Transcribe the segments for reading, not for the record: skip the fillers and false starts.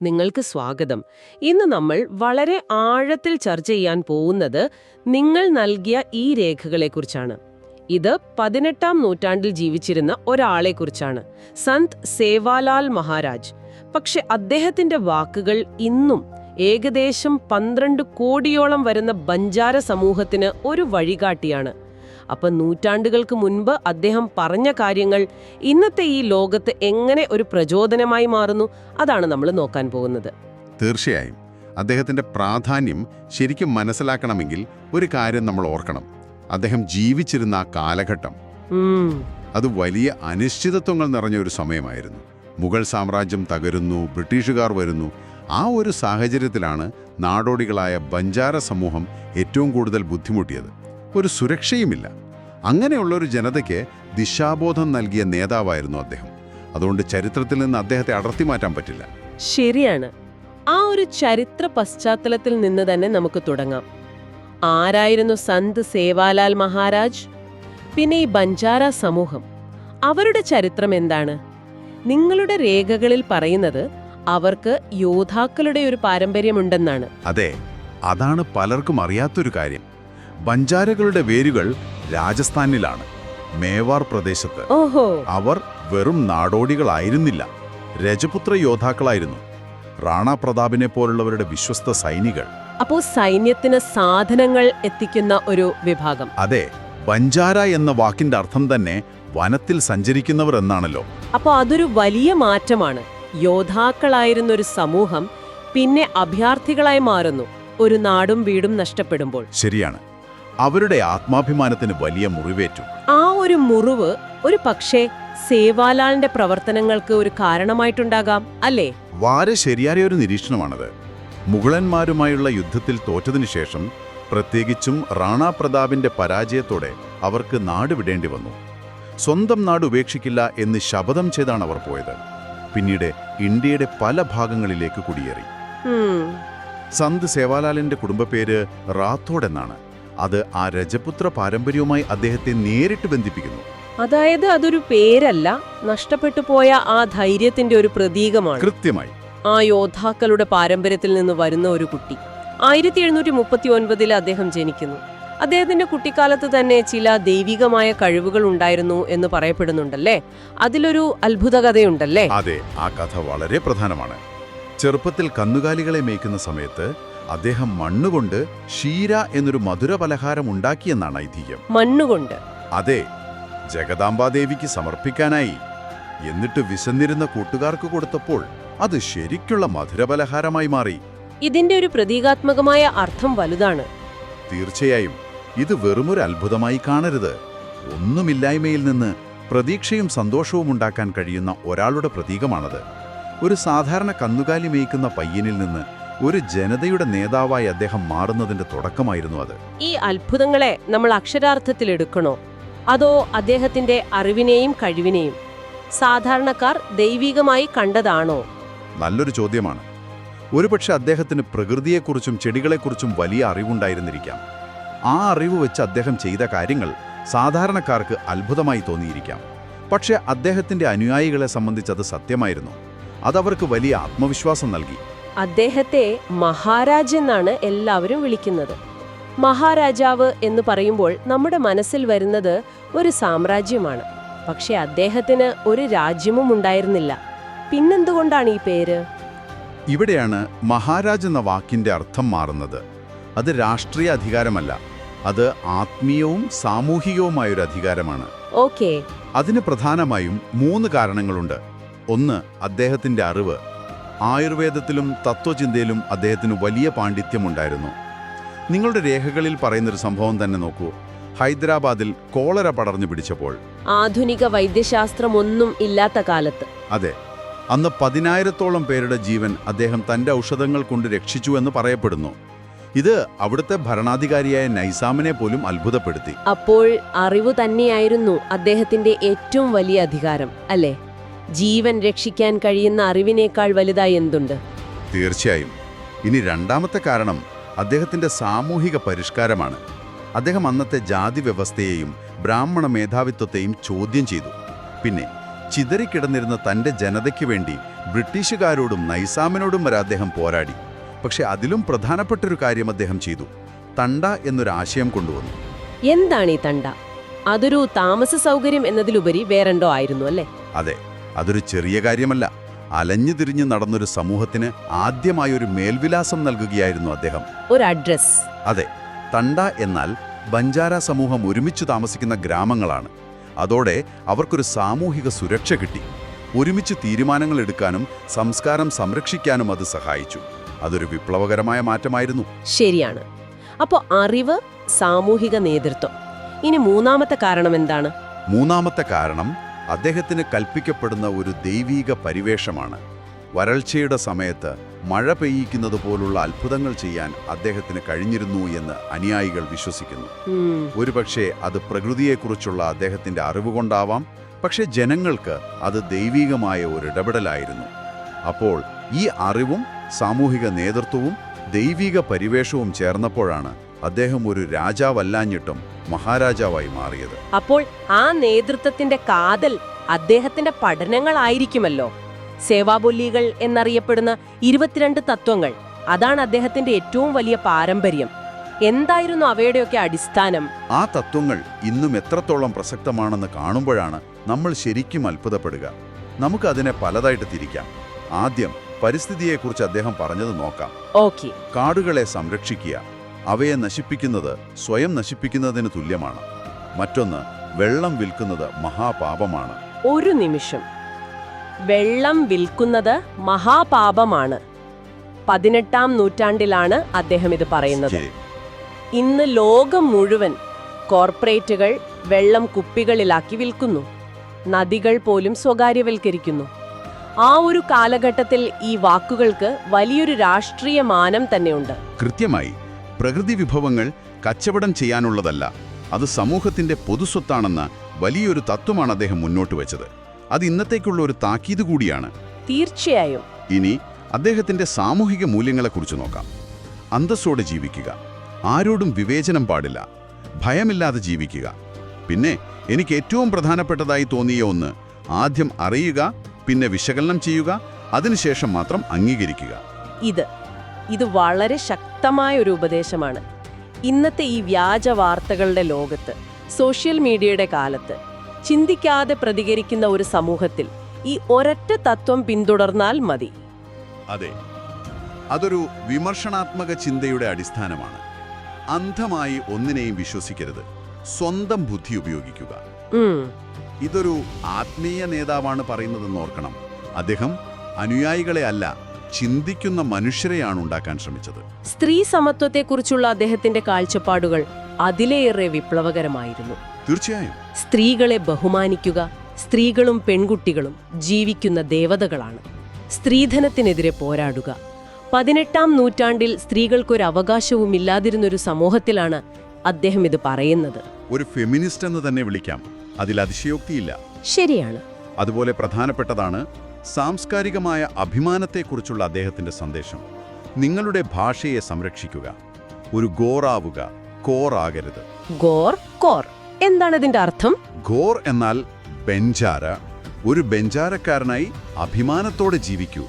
നിങ്ങൾക്ക് സ്വാഗതം. ഇന്ന് നമ്മൾ വളരെ ആഴത്തിൽ ചർച്ച ചെയ്യാൻ പോകുന്നത് നിങ്ങൾ നൽകിയ ഈ രേഖകളെക്കുറിച്ചാണ്. ഇത് 18-ാം നൂറ്റാണ്ടിൽ ജീവിച്ചിരുന്ന ഒരാളെക്കുറിച്ചാണ്, സന്ത് സേവാലാൽ മഹാരാജ്. പക്ഷെ അദ്ദേഹത്തിന്റെ വാക്കുകൾ ഇന്നും ഏകദേശം 12 കോടിയോളം വരുന്ന ബഞ്ചാര സമൂഹത്തിന് ഒരു വഴികാട്ടിയാണ്. അപ്പം നൂറ്റാണ്ടുകൾക്ക് മുൻപ് അദ്ദേഹം പറഞ്ഞ കാര്യങ്ങൾ ഇന്നത്തെ ഈ ലോകത്ത് എങ്ങനെ ഒരു പ്രചോദനമായി മാറുന്നു, അതാണ് നമ്മൾ നോക്കാൻ പോകുന്നത്. തീർച്ചയായും അദ്ദേഹത്തിന്റെ പ്രാധാന്യം ശരിക്കും മനസ്സിലാക്കണമെങ്കിൽ ഒരു കാര്യം നമ്മൾ ഓർക്കണം. അദ്ദേഹം ജീവിച്ചിരുന്ന ആ കാലഘട്ടം അത് വലിയ അനിശ്ചിതത്വങ്ങൾ നിറഞ്ഞ ഒരു സമയമായിരുന്നു. മുഗൾ സാമ്രാജ്യം തകരുന്നു, ബ്രിട്ടീഷുകാർ വരുന്നു. ആ ഒരു സാഹചര്യത്തിലാണ് നാടോടികളായ ബഞ്ചാര സമൂഹം ഏറ്റവും കൂടുതൽ ബുദ്ധിമുട്ടിയത്. ഒരു സുരക്ഷയുമില്ല. അങ്ങനെയുള്ളൊരു ജനതയ്ക്ക് ദിശാബോധം നൽകിയ നേതാവായിരുന്നു അദ്ദേഹം. അതുകൊണ്ട് ചരിത്രത്തിൽ നിന്ന് അദ്ദേഹത്തെ അടർത്തി മാറ്റാൻ പറ്റില്ല. ശരിയാണ്. ആ ഒരു ചരിത്ര പശ്ചാത്തലത്തിൽ നിന്ന് തന്നെ നമുക്ക് തുടങ്ങാം. ആരായിരുന്നു സന്ത് സേവാലാൽ മഹാരാജ്? പിന്നെ ഈ ബഞ്ചാര സമൂഹം, അവരുടെ ചരിത്രം എന്താണ്? നിങ്ങളുടെ രേഖകളിൽ പറയുന്നത് അവർക്ക് യോദ്ധാക്കളുടെ ഒരു പാരമ്പര്യമുണ്ടെന്നാണ്. അതെ, അതാണ് പലർക്കും അറിയാത്തൊരു കാര്യം. ബഞ്ചാരകളുടെ വേരുകൾ രാജസ്ഥാനിലാണ്, മേവാർ പ്രദേശത്ത്. അവർ വെറും നാടോടികളായിരുന്നില്ല, രജപുത്ര യോദ്ധാക്കളായിരുന്നു. റാണ പ്രതാപിനെ പോലുള്ളവരുടെ വിശ്വസ്ത സൈനികൾ. അപ്പോ സൈന്യത്തിന് സാധനങ്ങൾ എത്തിക്കുന്ന ഒരു വിഭാഗം. അതെ, ബഞ്ചാര എന്ന വാക്കിന്റെ അർത്ഥം തന്നെ വനത്തിൽ സഞ്ചരിക്കുന്നവർ എന്നാണല്ലോ. അപ്പോ അതൊരു വലിയ മാറ്റമാണ്. യോദ്ധാക്കളായിരുന്ന ഒരു സമൂഹം പിന്നെ അഭയാർത്ഥികളായി മാറുന്നു, ഒരു നാടും വീടും നഷ്ടപ്പെടുമ്പോൾ. ശരിയാണ്. അവരുടെ ആത്മാഭിമാനത്തിന് വലിയ മുറിവേറ്റു. ആ ഒരു മുറിവ് ഒരു പക്ഷേ സേവാലാലിന്റെ പ്രവർത്തനങ്ങൾക്ക് ഒരു കാരണമായിട്ടുണ്ടാകാം, അല്ലേ? വളരെ ശരിയായ ഒരു നിരീക്ഷണമാണത്. മുഗളന്മാരുമായുള്ള യുദ്ധത്തിൽ തോറ്റതിനു ശേഷം, പ്രത്യേകിച്ചും റാണ പ്രതാപിന്റെ പരാജയത്തോടെ അവർക്ക് നാട് വിടേണ്ടി വന്നു. സ്വന്തം നാട് ഉപേക്ഷിക്കില്ല എന്ന് ശപഥം ചെയ്താണ് അവർ പോയത്. പിന്നീട് ഇന്ത്യയുടെ പല ഭാഗങ്ങളിലേക്ക് കുടിയേറി. സന്ത് സേവാലാലിന്റെ കുടുംബപ്പേര് റാത്തോഡ് എന്നാണ്. അത് ആ രജപുത്ര പാരമ്പര്യവുമായി അദ്ദേഹത്തെ നേരിട്ട് ബന്ധിപ്പിക്കുന്നു. അതായത് അതൊരു പേരല്ല, നഷ്ടപ്പെട്ടു പോയ ആ ധൈര്യത്തിന്റെ ഒരു പ്രതീകമാണ്. കൃത്യമായി. ആ യോദ്ധാക്കളുടെ പാരമ്പര്യത്തിൽ നിന്ന് വരുന്ന ഒരു കുട്ടി. 1739 അദ്ദേഹം ജനിക്കുന്നു. അദ്ദേഹത്തിന്റെ കുട്ടിക്കാലത്ത് തന്നെ ചില ദൈവികമായ കഴിവുകൾ ഉണ്ടായിരുന്നു എന്ന് പറയപ്പെടുന്നുണ്ടല്ലേ? അതിലൊരു അത്ഭുത കഥയുണ്ടല്ലേ? അതെ, ആ കഥ വളരെ പ്രധാനമാണ്. ചെറുപ്പത്തിൽ കന്നുകാലികളെ മേയ്ക്കുന്ന സമയത്ത് അദ്ദേഹം മണ്ണുകൊണ്ട് ഷീര എന്നൊരു മധുര പലഹാരം ഉണ്ടാക്കിയെന്നാണ് ഐതിഹ്യം. മണ്ണുകൊണ്ട്? അതെ, ജഗദാംബാദേവിക്ക് സമർപ്പിക്കാനായി. എന്നിട്ട് വിശന്നിരുന്ന കൂട്ടുകാർക്ക് കൊടുത്തപ്പോൾ അത് ശരിക്കുള്ള മധുരപലഹാരമായി മാറി. ഇതിന്റെ ഒരു പ്രതീകാത്മകമായ അർത്ഥം വലുതാണ്. തീർച്ചയായും. ഇത് വെറുമൊരു അത്ഭുതമായി കാണരുത്. ഒന്നുമില്ലായ്മയിൽ നിന്ന് പ്രതീക്ഷയും സന്തോഷവും ഉണ്ടാക്കാൻ കഴിയുന്ന ഒരാളുടെ പ്രതീകമാണത്. ഒരു സാധാരണ കന്നുകാലി മേയ്ക്കുന്ന പയ്യനിൽ നിന്ന് ഒരു ജനതയുടെ നേതാവായി അദ്ദേഹം മാറുന്നതിന്റെ തുടക്കമായിരുന്നു അത്. ഈ അത്ഭുതങ്ങളെ നമ്മൾ അക്ഷരാർത്ഥത്തിൽ എടുക്കണോ, അതോ അദ്ദേഹത്തിന്റെ അറിവിനെയും കഴിവിനെയും സാധാരണക്കാർ ദൈവികമായി കണ്ടതാണോ? നല്ലൊരു ചോദ്യമാണ്. ഒരുപക്ഷെ അദ്ദേഹത്തിന് പ്രകൃതിയെക്കുറിച്ചും ചെടികളെക്കുറിച്ചും വലിയ അറിവുണ്ടായിരുന്നിരിക്കാം. ആ അറിവ് വെച്ച് അദ്ദേഹം ചെയ്ത കാര്യങ്ങൾ സാധാരണക്കാർക്ക് അത്ഭുതമായി തോന്നിയിരിക്കാം. പക്ഷെ അദ്ദേഹത്തിന്റെ അനുയായികളെ സംബന്ധിച്ചത് സത്യമായിരുന്നു. അതവർക്ക് വലിയ ആത്മവിശ്വാസം നൽകി. അദ്ദേഹത്തെ മഹാരാജ് എന്നാണ് എല്ലാവരും വിളിക്കുന്നത്. മഹാരാജാവ് എന്ന് പറയുമ്പോൾ നമ്മുടെ മനസ്സിൽ വരുന്നത് ഒരു സാമ്രാജ്യമാണ്. പക്ഷെ അദ്ദേഹത്തിന് ഒരു രാജ്യവും ഉണ്ടായിരുന്നില്ല. പിന്നെന്തുകൊണ്ടാണ് ഈ പേര്? ഇവിടെയാണ് മഹാരാജ് എന്ന വാക്കിന്റെ അർത്ഥം മാറുന്നത്. അത് രാഷ്ട്രീയ അധികാരമല്ല, അത് ആത്മീയവും സാമൂഹികവുമായൊരു അധികാരമാണ്. ഓക്കേ. അതിന് പ്രധാനമായും 3 കാരണങ്ങളുണ്ട്. ഒന്ന്, അദ്ദേഹത്തിന്റെ അറിവ്. ആയുർവേദത്തിലും തത്വചിന്തയിലും അദ്ദേഹത്തിന് വലിയ പാണ്ഡിത്യമുണ്ടായിരുന്നു. നിങ്ങളുടെ രേഖകളിൽ പറയുന്നൊരു സംഭവം തന്നെ നോക്കൂ. ഹൈദരാബാദിൽ കോളറ പടർന്നു പിടിച്ചപ്പോൾ, ആധുനിക വൈദ്യശാസ്ത്രമൊന്നും ഇല്ലാത്ത കാലത്ത്, അതെ, അന്ന് 10,000-ഓളം പേരുടെ ജീവൻ അദ്ദേഹം തന്റെ ഔഷധങ്ങൾ കൊണ്ട് രക്ഷിച്ചു എന്ന് പറയപ്പെടുന്നു. ഇത് അവിടുത്തെ ഭരണാധികാരിയായ നൈസാമിനെ പോലും അത്ഭുതപ്പെടുത്തി. അപ്പോൾ അറിവ് തന്നെയായിരുന്നു അദ്ദേഹത്തിന്റെ ഏറ്റവും വലിയ അധികാരം, അല്ലേ? ജീവൻ രക്ഷിക്കാൻ കഴിയുന്ന അറിവിനേക്കാൾ വലുതായി എന്തുണ്ട്? തീർച്ചയായും. ഇനി രണ്ടാമത്തെ കാരണം അദ്ദേഹത്തിന്റെ സാമൂഹിക പരിഷ്കാരമാണ്. അദ്ദേഹം അന്നത്തെ ജാതി വ്യവസ്ഥയെയും ബ്രാഹ്മണ മേധാവിത്വത്തെയും ചോദ്യം ചെയ്തു. പിന്നെ ചിതറിക്കിടന്നിരുന്ന തന്റെ ജനതയ്ക്ക് വേണ്ടി ബ്രിട്ടീഷുകാരോടും നൈസാമിനോടും വരെ അദ്ദേഹം പോരാടി. പക്ഷെ അതിലും പ്രധാനപ്പെട്ടൊരു കാര്യം അദ്ദേഹം ചെയ്തു. തണ്ട എന്നൊരു ആശയം കൊണ്ടുവന്നു. എന്താണ് ഈ തണ്ട? അതൊരു താമസ സൗകര്യം എന്നതിലുപരി വേറെന്തോ ആയിരുന്നു അല്ലേ? അതെ, അതൊരു ചെറിയ കാര്യമല്ല. അലഞ്ഞു തിരിഞ്ഞു നടന്നൊരു സമൂഹത്തിന് ആദ്യമായൊരു മേൽവിലാസം നൽകുകയായിരുന്നു അദ്ദേഹം. ഒരു അഡ്രസ്. അതെ, തണ്ട എന്നാൽ ബഞ്ചാര സമൂഹം ഒരുമിച്ച് താമസിക്കുന്ന ഗ്രാമങ്ങളാണ്. അതോടെ അവർക്കൊരു സാമൂഹിക സുരക്ഷ കിട്ടി. ഒരുമിച്ച് തീരുമാനങ്ങൾ എടുക്കാനും സംസ്കാരം സംരക്ഷിക്കാനും അത് സഹായിച്ചു. അതൊരു വിപ്ലവകരമായ മാറ്റമായിരുന്നു. ശരിയാണ്. അപ്പോൾ അറിവ്, സാമൂഹിക നേതൃത്വം. ഇനി മൂന്നാമത്തെ കാരണം എന്താണ്? മൂന്നാമത്തെ കാരണം അദ്ദേഹത്തിന് കൽപ്പിക്കപ്പെടുന്ന ഒരു ദൈവീക പരിവേഷമാണ്. വരൾച്ചയുടെ സമയത്ത് മഴ പെയ്യിക്കുന്നത് പോലുള്ള അത്ഭുതങ്ങൾ ചെയ്യാൻ അദ്ദേഹത്തിന് കഴിഞ്ഞിരുന്നു എന്ന് അനുയായികൾ വിശ്വസിക്കുന്നു. ഒരുപക്ഷെ അത് പ്രകൃതിയെക്കുറിച്ചുള്ള അദ്ദേഹത്തിന്റെ അറിവുകൊണ്ടാവാം. പക്ഷെ ജനങ്ങൾക്ക് അത് ദൈവീകമായ ഒരു ഇടപെടലായിരുന്നു. അപ്പോൾ ഈ അറിവും സാമൂഹിക നേതൃത്വവും ദൈവിക പരിവേഷവും ചേർന്നപ്പോഴാണ് അദ്ദേഹം ഒരു രാജാവല്ലാഞ്ഞിട്ടും മഹാരാജാവായി മാറിയത്. അപ്പോൾ ആ നേതൃത്വത്തിന്റെ കാതൽ അദ്ദേഹത്തിന്റെ പഠനങ്ങളായിരിക്കുമല്ലോ. സേവാബൊല്ലികൾ എന്നറിയപ്പെടുന്ന 22 തത്വങ്ങൾ, അതാണ് അദ്ദേഹത്തിന്റെ ഏറ്റവും വലിയ പാരമ്പര്യം. എന്തായിരുന്നു അവയുടെയൊക്കെ അടിസ്ഥാനം? ആ തത്വങ്ങൾ ഇന്നും എത്രത്തോളം പ്രസക്തമാണെന്ന് കാണുമ്പോഴാണ് നമ്മൾ ശരിക്കും അത്ഭുതപ്പെടുക. നമുക്കതിനെ പലതായിട്ട് തിരിക്കാം. ആദ്യം പരിസ്ഥിതിയെക്കുറിച്ച് അദ്ദേഹം പറഞ്ഞത് നോക്കാം. ഓക്കേ. കാടുകളെ സംരക്ഷിക്കുക. അവയെ നശിപ്പിക്കുന്നത് സ്വയം നശിപ്പിക്കുന്നതിന് തുല്യമാണ്. മറ്റൊന്ന്, വെള്ളം വിൽക്കുന്നത് മഹാപാപമാണ്. ഒരു നിമിഷം. വെള്ളം വിൽക്കുന്നത് മഹാപാപമാണ്. 18-ാം നൂറ്റാണ്ടിലാണ് അദ്ദേഹം ഇത് പറയുന്നത്. ഇന്ന് ലോകം മുഴുവൻ കോർപ്പറേറ്റുകൾ വെള്ളം കുപ്പികളിലാക്കി വിൽക്കുന്നു. നദികൾ പോലും സ്വകാര്യവൽക്കരിക്കുന്നു. ആ ഒരു കാലഘട്ടത്തിൽ ഈ വാക്കുകൾക്ക് വലിയൊരു രാഷ്ട്രീയ മാനം തന്നെയുണ്ട്. കൃത്യമായി. പ്രകൃതി വിഭവങ്ങൾ കച്ചവടം ചെയ്യാനുള്ളതല്ല, അത് സമൂഹത്തിന്റെ പൊതുസ്വത്താണെന്ന വലിയൊരു തത്വമാണ് അദ്ദേഹം മുന്നോട്ട് വെച്ചത്. അത് ഇന്നത്തേക്കുള്ള ഒരു താക്കീത് കൂടിയാണ്. തീർച്ചയായും. ഇനി അദ്ദേഹത്തിന്റെ സാമൂഹിക മൂല്യങ്ങളെക്കുറിച്ച് നോക്കാം. അന്തസ്സോടെ ജീവിക്കുക, ആരോടും വിവേചനം പാടില്ല, ഭയമില്ലാതെ ജീവിക്കുക. പിന്നെ എനിക്ക് ഏറ്റവും പ്രധാനപ്പെട്ടതായി തോന്നിയ ഒന്ന്, ആദ്യം അറിയുക, പിന്നെ വിശകലനം ചെയ്യുക, അതിനുശേഷം മാത്രം അംഗീകരിക്കുക. ഇത് വളരെ ശക്തമായ ഒരു ഉപദേശമാണ്. ഇന്നത്തെ ഈ വ്യാജ വാർത്തകളുടെ ലോകത്ത്, സോഷ്യൽ മീഡിയയുടെ കാലത്ത്, ചിന്തിക്കാതെ പ്രതികരിക്കുന്ന ഒരു സമൂഹത്തിൽ ഈ ഒരൊറ്റ തത്വം പിന്തുടർന്നാൽ മതി. അതെ, അതൊരു വിമർശനാത്മക ചിന്തയുടെ അടിസ്ഥാനമാണ്. അന്ധമായി ഒന്നിനെയും വിശ്വസിക്കരുത്, സ്വന്തം ബുദ്ധി ഉപയോഗിക്കുക. ഇതൊരു ആത്മീയ നേതാവാണ് പറയുന്നതെന്ന് ഓർക്കണം. അദ്ദേഹം അനുയായികളെ അല്ല, ചിന്തിക്കുന്ന മനുഷ്യരെയാണ് ഉണ്ടാക്കാൻ ശ്രമിച്ചത്. സ്ത്രീ സമത്വത്തെക്കുറിച്ചുള്ള അദ്ദേഹത്തിന്റെ കാഴ്ചപ്പാടുകൾ അതിലേറെ വിപ്ലവകരമായിരുന്നു. തീർച്ചയായും. സ്ത്രീകളെ ബഹുമാനിക്കുക. സ്ത്രീകളും പെൺകുട്ടികളും ജീവിക്കുന്ന ദേവതകളാണ്. സ്ത്രീധനത്തിനെതിരെ പോരാടുക. 18-ാം നൂറ്റാണ്ടിൽ സ്ത്രീകൾക്കൊരു അവകാശവും ഇല്ലാതിരുന്നൊരു സമൂഹത്തിലാണ് അദ്ദേഹം ഇത് പറയുന്നത്. ഒരു ഫെമിനിസ്റ്റ് എന്ന് തന്നെ വിളിക്കാം, അതിൽ അതിശയോക്തിയില്ല. ശരിയാണ്. അതുപോലെ പ്രധാനപ്പെട്ടതാണ് സാംസ്കാരികമായ അഭിമാനത്തെക്കുറിച്ചുള്ള അദ്ദേഹത്തിന്റെ സന്ദേശം. നിങ്ങളുടെ ഭാഷയെ സംരക്ഷിക്കുക. ഒരു ഗോറാവുക, കോറാകരുത്. കോർ എന്താണ് ഇതിന്റെ അർത്ഥം? ഗോർ എന്നാൽ ബെഞ്ചാര. ഒരു ബെഞ്ചാരക്കാരനായി അഭിമാനത്തോടെ ജീവിക്കൂ.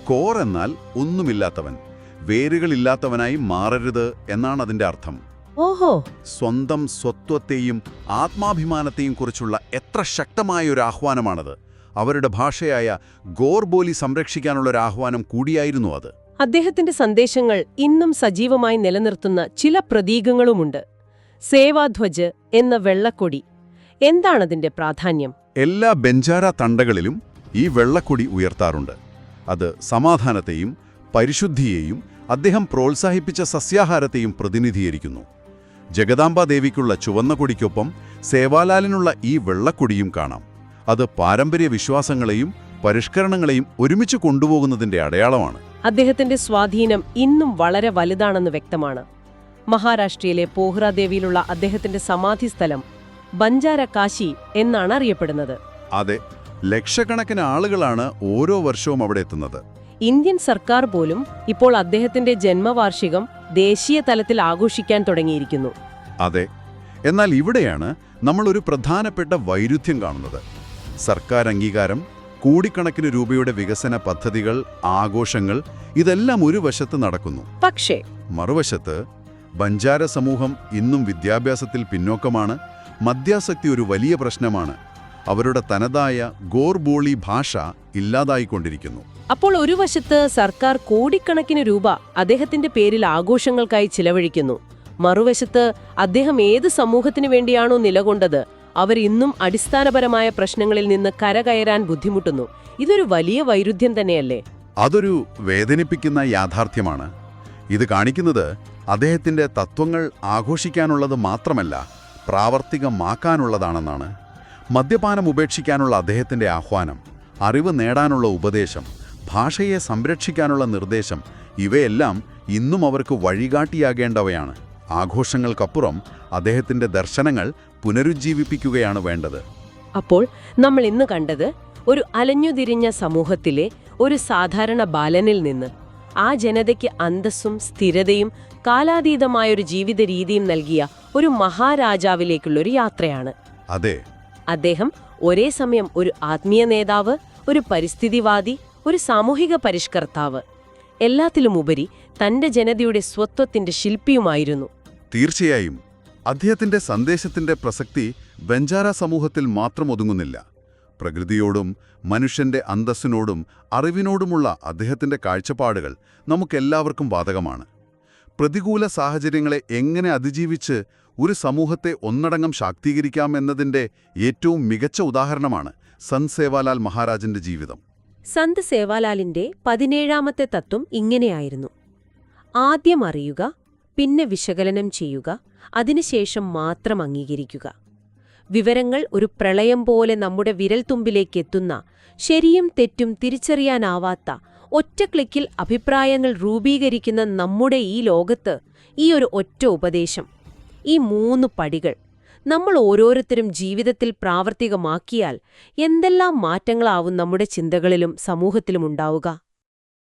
കോർ എന്നാൽ ഒന്നുമില്ലാത്തവൻ, വേരുകളില്ലാത്തവനായി മാറരുത് എന്നാണ് അതിന്റെ അർത്ഥം. ഓഹോ. സ്വന്തം സ്വത്വത്തെയും ആത്മാഭിമാനത്തെയും കുറിച്ചുള്ള എത്ര ശക്തമായ ഒരു ആഹ്വാനമാണത്. അവരുടെ ഭാഷയായ ഗോർബോലി സംരക്ഷിക്കാനുള്ള ഒരു ആഹ്വാനം കൂടിയായിരുന്നു അത്. അദ്ദേഹത്തിന്റെ സന്ദേശങ്ങൾ ഇന്നും സജീവമായി നിലനിർത്തുന്ന ചില പ്രതീകങ്ങളുമുണ്ട്. സേവാധ്വജ് എന്ന വെള്ളക്കൊടി. എന്താണതിന്റെ പ്രാധാന്യം? എല്ലാ ബെഞ്ചാര തണ്ടകളിലും ഈ വെള്ളക്കൊടി ഉയർത്താറുണ്ട്. അത് സമാധാനത്തെയും പരിശുദ്ധിയെയും അദ്ദേഹം പ്രോത്സാഹിപ്പിച്ച സസ്യാഹാരത്തെയും പ്രതിനിധീകരിക്കുന്നു. ജഗദാംബാദേവിക്കുള്ള ചുവന്ന കൊടിക്കൊപ്പം സേവാലാലിനുള്ള ഈ വെള്ളക്കൊടിയും കാണാം. അത് പാരമ്പര്യ വിശ്വാസങ്ങളെയും പരിഷ്കരണങ്ങളെയും ഒരുമിച്ച് കൊണ്ടുപോകുന്നതിന്റെ അടയാളമാണ്. അദ്ദേഹത്തിന്റെ സ്വാധീനം ഇന്നും വളരെ വലുതാണെന്ന് വ്യക്തമാണ്. മഹാരാഷ്ട്രയിലെ പോഹ്റാദേവിയിലുള്ള അദ്ദേഹത്തിന്റെ സമാധിസ്ഥലം ബഞ്ചാര കാശി എന്നാണ് അറിയപ്പെടുന്നത്. അതെ, ലക്ഷക്കണക്കിന് ആളുകളാണ് ഓരോ വർഷവും അവിടെ എത്തുന്നത്. ഇന്ത്യൻ സർക്കാർ പോലും ഇപ്പോൾ അദ്ദേഹത്തിന്റെ ജന്മവാർഷികം ദേശീയ തലത്തിൽ ആഘോഷിക്കാൻ തുടങ്ങിയിരിക്കുന്നു. അതെ, എന്നാൽ ഇവിടെയാണ് നമ്മൾ ഒരു പ്രധാനപ്പെട്ട വൈരുദ്ധ്യം കാണുന്നത്. സർക്കാർ അംഗീകാരം, കോടിക്കണക്കിന് രൂപയുടെ വികസന പദ്ധതികൾ, ആഘോഷങ്ങൾ ഇതെല്ലാം ഒരു വശത്ത് നടക്കുന്നു. പക്ഷേ മറുവശത്ത് ബഞ്ചാര സമൂഹം ഇന്നും വിദ്യാഭ്യാസത്തിൽ പിന്നോക്കമാണ്. മദ്യാസക്തി ഒരു വലിയ പ്രശ്നമാണ്. അവരുടെ തനതായ ഗോർബോളി ഭാഷ ഇല്ലാതായിക്കൊണ്ടിരിക്കുന്നു. അപ്പോൾ ഒരു വശത്ത് സർക്കാർ കോടിക്കണക്കിന് രൂപ അദ്ദേഹത്തിന്റെ പേരിൽ ആഘോഷങ്ങൾക്കായി ചിലവഴിക്കുന്നു. മറുവശത്ത് അദ്ദേഹം ഏത് സമൂഹത്തിനു വേണ്ടിയാണോ നിലകൊണ്ടത് അവർ ഇന്നും അടിസ്ഥാനപരമായ പ്രശ്നങ്ങളിൽ നിന്ന് കരകയറാൻ ബുദ്ധിമുട്ടുന്നു. ഇതൊരു വലിയ വൈരുദ്ധ്യം തന്നെയല്ലേ? അതൊരു വേദനിപ്പിക്കുന്ന യാഥാർത്ഥ്യമാണ്. ഇത് കാണിക്കുന്നത് അദ്ദേഹത്തിന്റെ തത്വങ്ങൾ ആഘോഷിക്കാനുള്ളത് മാത്രമല്ല, പ്രാവർത്തികമാക്കാനുള്ളതാണെന്നാണ്. മദ്യപാനം ഉപേക്ഷിക്കാനുള്ള അദ്ദേഹത്തിന്റെ ആഹ്വാനം, അറിവ് നേടാനുള്ള ഉപദേശം, ഭാഷയെ സംരക്ഷിക്കാനുള്ള നിർദ്ദേശം ഇവയെല്ലാം ഇന്നും അവർക്ക് വഴികാട്ടിയാകേണ്ടവയാണ്. ആഘോഷങ്ങൾക്കപ്പുറം അദ്ദേഹത്തിന്റെ ദർശനങ്ങൾ പുനരുജ്ജീവിപ്പിക്കുകയാണ് വേണ്ടത്. അപ്പോൾ നമ്മൾ ഇന്ന് കണ്ടത് ഒരു അലഞ്ഞുതിരിഞ്ഞ സമൂഹത്തിലെ ഒരു സാധാരണ ബാലനിൽ നിന്ന് ആ ജനതയ്ക്ക് അന്തസ്സും സ്ഥിരതയും കാലാതീതമായൊരു ജീവിത രീതിയും നൽകിയ ഒരു മഹാരാജാവിലേക്കുള്ളൊരു യാത്രയാണ്. അതെ, അദ്ദേഹം ഒരേ സമയം ഒരു ആത്മീയ നേതാവ്, ഒരു പരിസ്ഥിതിവാദി, ഒരു സാമൂഹിക പരിഷ്കർത്താവ്, എല്ലാത്തിലുമുപരി തന്റെ ജനതയുടെ സ്വത്വത്തിന്റെ ശില്പിയുമായിരുന്നു. തീർച്ചയായും അദ്ദേഹത്തിന്റെ സന്ദേശത്തിന്റെ പ്രസക്തി ബഞ്ചാര സമൂഹത്തിൽ മാത്രം ഒതുങ്ങുന്നില്ല. പ്രകൃതിയോടും മനുഷ്യന്റെ അന്തസ്സിനോടും അറിവിനോടുമുള്ള അദ്ദേഹത്തിന്റെ കാഴ്ചപ്പാടുകൾ നമുക്കെല്ലാവർക്കും ബാധകമാണ്. പ്രതികൂല സാഹചര്യങ്ങളെ എങ്ങനെ അതിജീവിച്ച് ഒരു സമൂഹത്തെ ഒന്നടങ്കം ശാക്തീകരിക്കാമെന്നതിന്റെ ഏറ്റവും മികച്ച ഉദാഹരണമാണ് സന്ത് സേവാലാൽ മഹാരാജിന്റെ ജീവിതം. സന്ത് സേവാലാലിന്റെ 17ാമത്തെ തത്വം ഇങ്ങനെയായിരുന്നു: ആദ്യം അറിയുക, പിന്നെ വിശകലനം ചെയ്യുക, അതിനുശേഷം മാത്രം അംഗീകരിക്കുക. വിവരങ്ങൾ ഒരു പ്രളയം പോലെ നമ്മുടെ വിരൽത്തുമ്പിലേക്കെത്തുന്ന, ശരിയും തെറ്റും തിരിച്ചറിയാനാവാത്ത, ഒറ്റ ക്ലിക്കിൽ അഭിപ്രായങ്ങൾ രൂപീകരിക്കുന്ന നമ്മുടെ ഈ ലോകത്ത് ഈ ഒരു ഒറ്റ ഉപദേശം, ഈ 3 പടികൾ നമ്മൾ ഓരോരുത്തരും ജീവിതത്തിൽ പ്രാവർത്തികമാക്കിയാൽ എന്തെല്ലാം മാറ്റങ്ങളാവും നമ്മുടെ ചിന്തകളിലും സമൂഹത്തിലും ഉണ്ടാവുക?